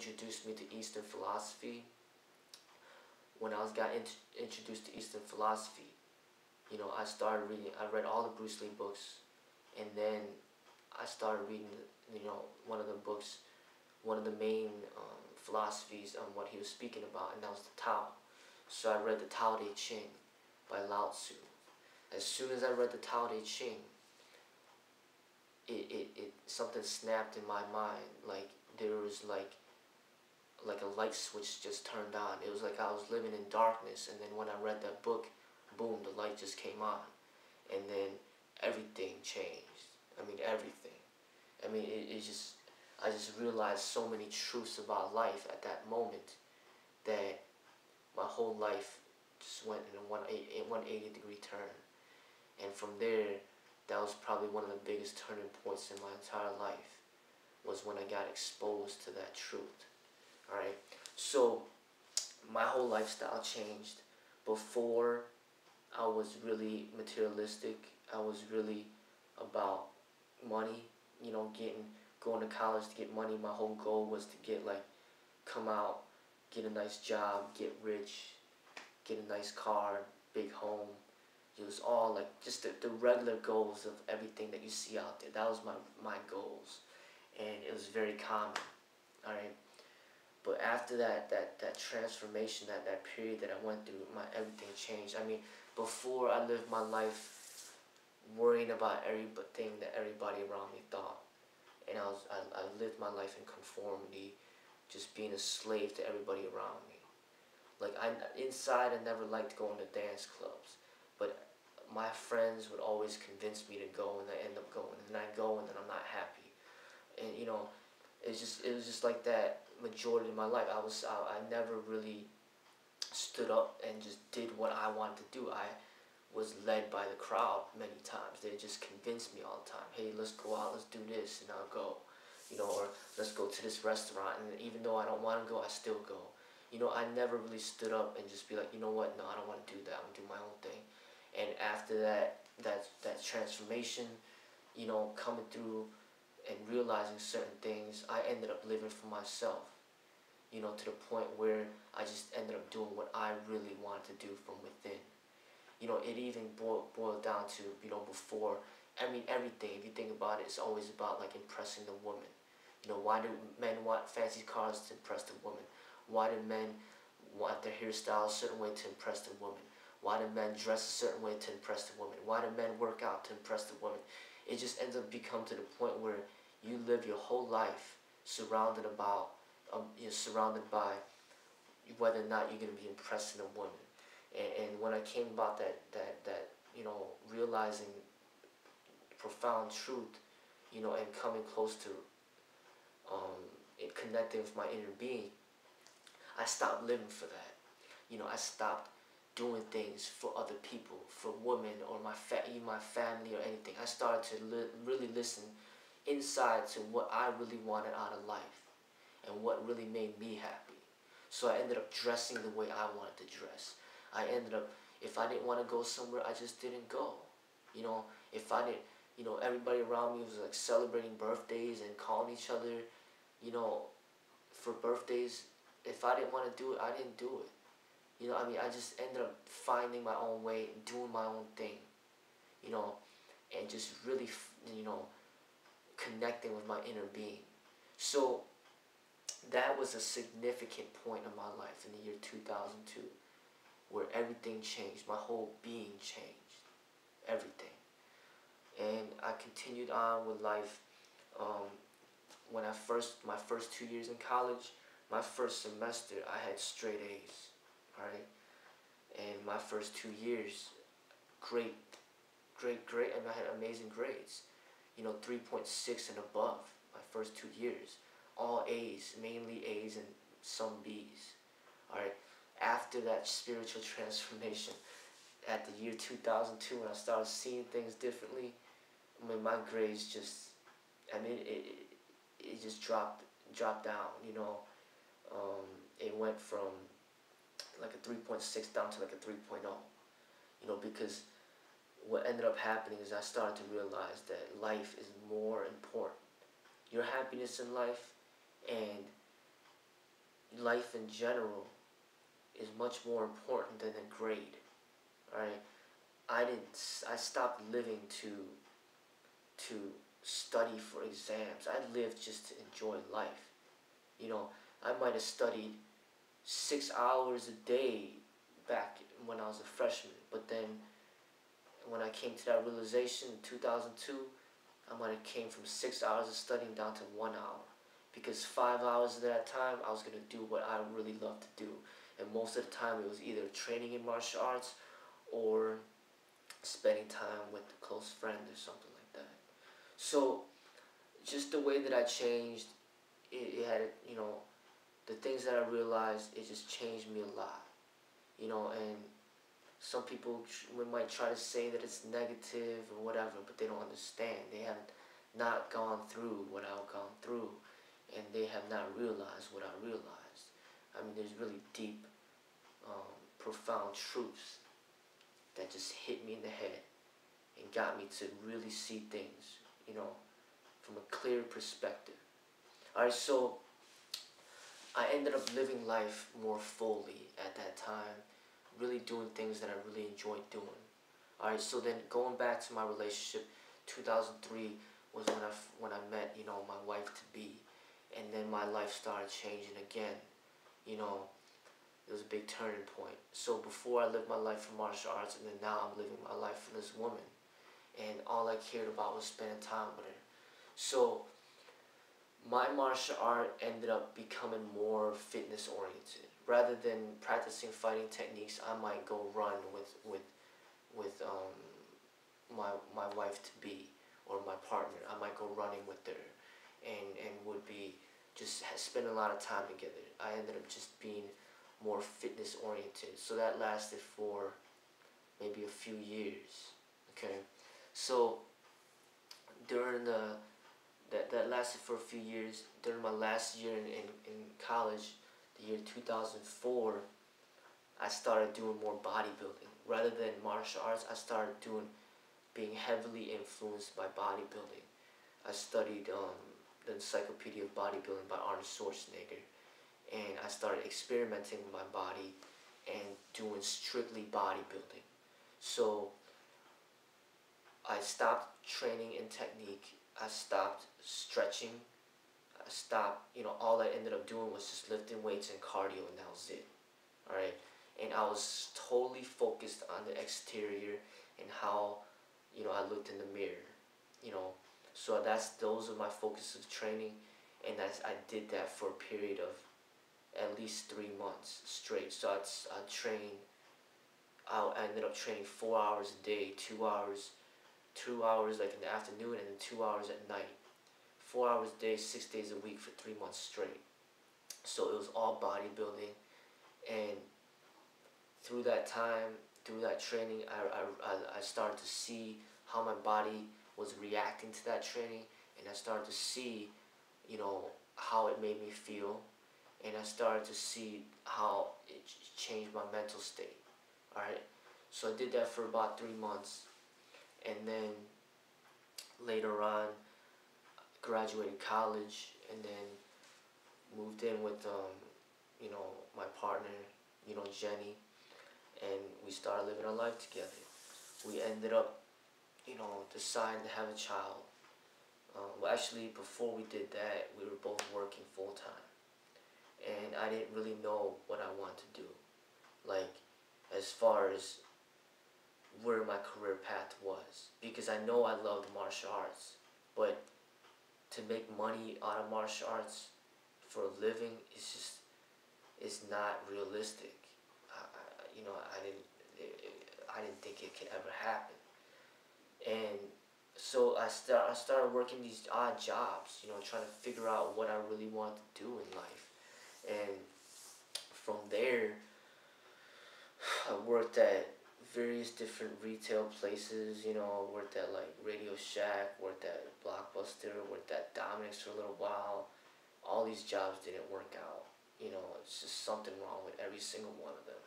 introduced me to Eastern philosophy. When I got introduced to Eastern philosophy, you know, I started reading. I read all the Bruce Lee books, and then I started reading, you know, one of the books, one of the main philosophies on what he was speaking about, and that was the Tao. So I read the Tao Te Ching by Lao-Tzu. As soon as I read the Tao Te Ching, it something snapped in my mind. Like there was like a light switch just turned on. It was like I was living in darkness, and then when I read that book, boom, the light just came on, and then everything changed. I mean, everything. I mean, I just realized so many truths about life at that moment that my whole life just went in a 180-degree turn. And from there, that was probably one of the biggest turning points in my entire life, was when I got exposed to that truth. Alright? So, my whole lifestyle changed. Before, I was really materialistic. I was really about money, you know, going to college to get money. My whole goal was to come out, get a nice job, get rich, get a nice car, big home. It was all like just the regular goals of everything that you see out there. That was my goals, and it was very common. All right, but after that transformation, that period that I went through, everything changed. I mean, before I lived my life worrying about everything that everybody around me thought, and I lived my life in conformity, just being a slave to everybody around me. Like inside, I never liked going to dance clubs, but my friends would always convince me to go, and I end up going, and I go, and then I'm not happy. And you know, it was just like that majority of my life. I never really stood up and just did what I wanted to do. I was led by the crowd many times. They just convinced me all the time. Hey, let's go out, let's do this, and I'll go. You know, or let's go to this restaurant, and even though I don't want to go, I still go. You know, I never really stood up and just be like, you know what, no, I don't want to do that, I'm going to do my own thing. And after that transformation, you know, coming through and realizing certain things, I ended up living for myself, you know, to the point where I just ended up doing what I really wanted to do from within. You know, it even boiled down to, you know, before, I mean, everything, if you think about it, it's always about, like, impressing the woman. You know, why do men want fancy cars? To impress the woman. Why do men want their hairstyle a certain way? To impress the woman. Why do men dress a certain way? To impress the woman. Why do men work out? To impress the woman. It just ends up become to the point where you live your whole life surrounded by whether or not you're going to be impressing a woman. And when I came about that you know, realizing profound truth, you know, and coming close to connecting with my inner being, I stopped living for that. You know, I stopped doing things for other people, for women or my family or anything. I started to really listen inside to what I really wanted out of life and what really made me happy. So I ended up dressing the way I wanted to dress. I ended up, if I didn't want to go somewhere, I just didn't go. You know, if I didn't, you know, everybody around me was like celebrating birthdays and calling each other, you know, for birthdays. If I didn't want to do it, I didn't do it. You know, I mean, I just ended up finding my own way, doing my own thing, you know, and just really, you know, connecting with my inner being. So that was a significant point in my life in the year 2002, where everything changed. My whole being changed. Everything. And I continued on with life. When my first 2 years in college, my first semester, I had straight A's. Alright? And my first 2 years, great, and I had amazing grades. You know, 3.6 and above, my first 2 years. All A's, mainly A's and some B's. Alright? After that spiritual transformation, at the year 2002, when I started seeing things differently, I mean, my grades just, I mean, it just dropped down, you know. It went from like a 3.6 down to like a 3.0, you know, because what ended up happening is I started to realize that life is more important. Your happiness in life and life in general is much more important than a grade. Alright? I stopped living to study for exams. I lived just to enjoy life. You know, I might have studied 6 hours a day back when I was a freshman, but then when I came to that realization in 2002, I might have came from 6 hours of studying down to 1 hour, because 5 hours of that time I was going to do what I really love to do, and most of the time it was either training in martial arts or spending time with a close friend or something like that. So just the way that I changed, it had, you know, the things that I realized, it just changed me a lot, you know. And some people might try to say that it's negative or whatever, but they don't understand. They have not gone through what I've gone through, and they have not realized what I realized. I mean, there's really deep, profound truths that just hit me in the head and got me to really see things, you know, from a clear perspective. Alright, so I ended up living life more fully at that time, really doing things that I really enjoyed doing. Alright, so then going back to my relationship, 2003 was when I met, you know, my wife to be, and then my life started changing again. You know, it was a big turning point. So before I lived my life for martial arts, and then now I'm living my life for this woman, and all I cared about was spending time with her. So my martial art ended up becoming more fitness oriented. Rather than practicing fighting techniques, I might go run with my wife to be, or my partner. I might go running with her, and would be just spend a lot of time together. I ended up just being more fitness oriented. So that lasted for maybe a few years. Okay, so during that lasted for a few years. During my last year in college, the year 2004, I started doing more bodybuilding. Rather than martial arts, I started being heavily influenced by bodybuilding. I studied the Encyclopedia of Bodybuilding by Arnold Schwarzenegger, and I started experimenting with my body and doing strictly bodybuilding. So I stopped training in technique. I stopped stretching. I stopped, you know, all I ended up doing was just lifting weights and cardio, and that was it. Alright? And I was totally focused on the exterior and how, you know, I looked in the mirror. You know, so those are my focus of training, and I did that for a period of at least 3 months straight. So I ended up training 4 hours a day, 2 hours like in the afternoon, and then 2 hours at night. 4 hours a day, 6 days a week for 3 months straight. So it was all bodybuilding, and through that time, through that training, I started to see how my body was reacting to that training, and I started to see, you know, how it made me feel, and I started to see how it changed my mental state. Alright, so I did that for about 3 months, and then later on, graduated college, and then moved in with, you know, my partner, you know, Jenny, and we started living our life together. We ended up, you know, deciding to have a child. Well, actually, before we did that, we were both working full time, and I didn't really know what I wanted to do, like, as far as where my career path was, because I know I loved martial arts, but to make money out of martial arts for a living it's not realistic. You know, I didn't think it could ever happen, and so I started working these odd jobs, you know, trying to figure out what I really wanted to do in life. And from there, I worked at various different retail places, you know. I worked at like Radio Shack, worked at Blockbuster, worked at Dominic's for a little while. All these jobs didn't work out, you know. It's just something wrong with every single one of them.